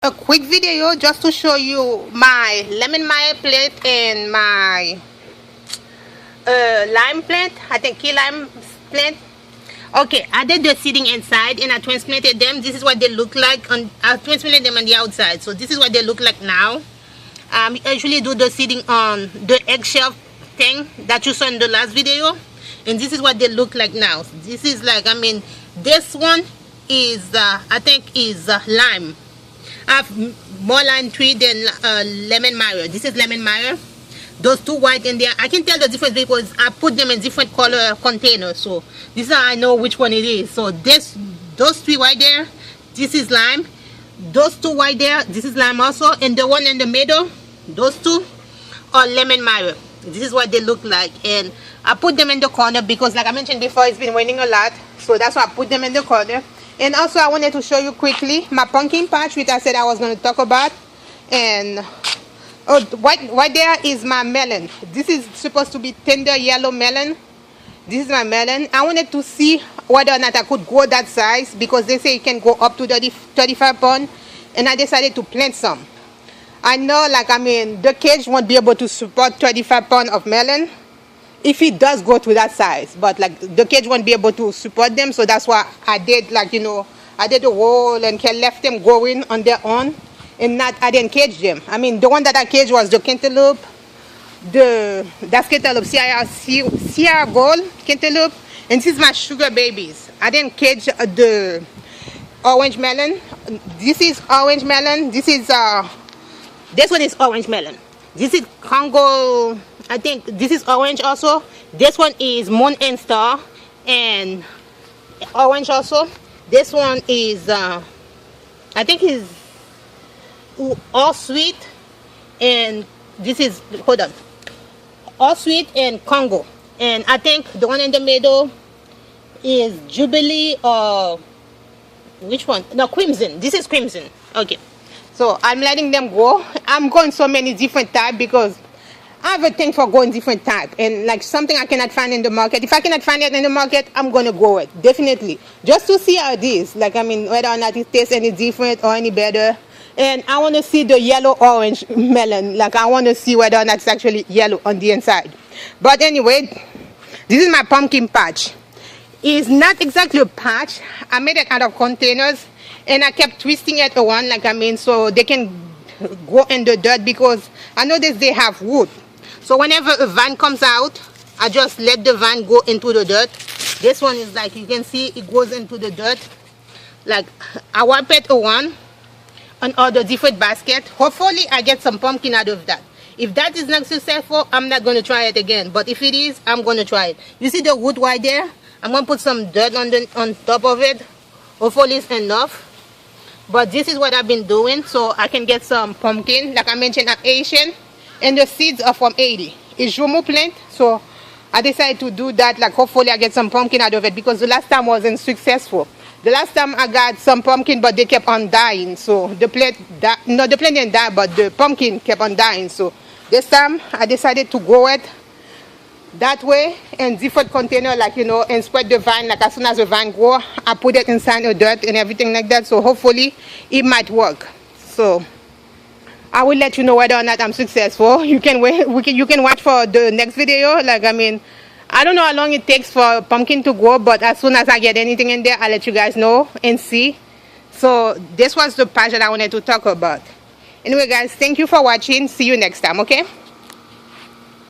a quick video just to show you my lemon mire plant and my lime plant. I think key lime plant. Okay, I did the seeding inside and I transplanted them. This is what they look like. I transplanted them on the outside, so this is what they look like now. I usually do the seeding on the eggshell thing that you saw in the last video, and this is what they look like now. This is like, I mean, this one is I think is lime. I have more lime tree than lemon mire. This is lemon mire. Those two white in there, I can tell the difference because I put them in different color containers, so this is how I know which one it is. So those three right there, this is lime. Those two right there, this is lime also, and the one in the middle, those two are lemon mire. This is what they look like, and I put them in the corner because, like I mentioned before, it's been raining a lot, so that's why I put them in the corner. And also I wanted to show you quickly my pumpkin patch, which I said I was going to talk about. And right there is my melon. This is supposed to be tender yellow melon. This is my melon. I wanted to see whether or not I could grow that size because they say it can go up to 35 pounds, and I decided to plant some. I know, like, I mean, the cage won't be able to support 35 pounds of melon if it does go to that size, but like the cage won't be able to support them, so that's why I did, like, you know, I did a wall and left them growing on their own, and I didn't cage them. I mean, the one that I caged was the cantaloupe, that's cantaloupe, Sierra Gold cantaloupe, and this is my sugar babies. I didn't cage the orange melon. This is orange melon. This one is orange melon. This is Congo. I think this is orange also. This one is Moon and Star and orange also. This one is I think is All Sweet, and this is, hold on, All Sweet and Congo. And I think the one in the middle is Jubilee, or which one? No, Crimson. This is Crimson. Okay, so I'm letting them go. I'm going so many different types because I have a thing for going different type, and like something I cannot find in the market. If I cannot find it in the market, I'm gonna grow it definitely, just to see how it is. Like, I mean, whether or not it tastes any different or any better. And I want to see the yellow orange melon. Like, I want to see whether or not it's actually yellow on the inside. But anyway, this is my pumpkin patch. It's not exactly a patch. I made it out of containers, and I kept twisting it around, like, I mean, so they can go in the dirt because I noticed they have wood. So whenever a vine comes out, I just let the vine go into the dirt. This one is like, you can see it goes into the dirt. Like, I wipe it around on all the different baskets. Hopefully I get some pumpkin out of that. If that is not successful, I'm not going to try it again. But if it is, I'm going to try it. You see the wood right there? I'm going to put some dirt on top of it. Hopefully it's enough. But this is what I've been doing so I can get some pumpkin. Like I mentioned, I'm Asian, and the seeds are from Haiti. It's Jomo plant, so I decided to do that. Like, hopefully I get some pumpkin out of it because the last time wasn't successful. The last time I got some pumpkin, but they kept on dying. So the plant didn't die, but the pumpkin kept on dying. So this time I decided to grow it that way in different container, like, you know, and spread the vine. Like, as soon as the vine grow, I put it inside the dirt and everything like that. So hopefully it might work. So I will let you know whether or not I'm successful. You can wait. You can watch for the next video. Like, I mean, I don't know how long it takes for pumpkin to grow, but as soon as I get anything in there, I'll let you guys know and see. So this was the patch that I wanted to talk about. Anyway, guys, thank you for watching. See you next time, okay?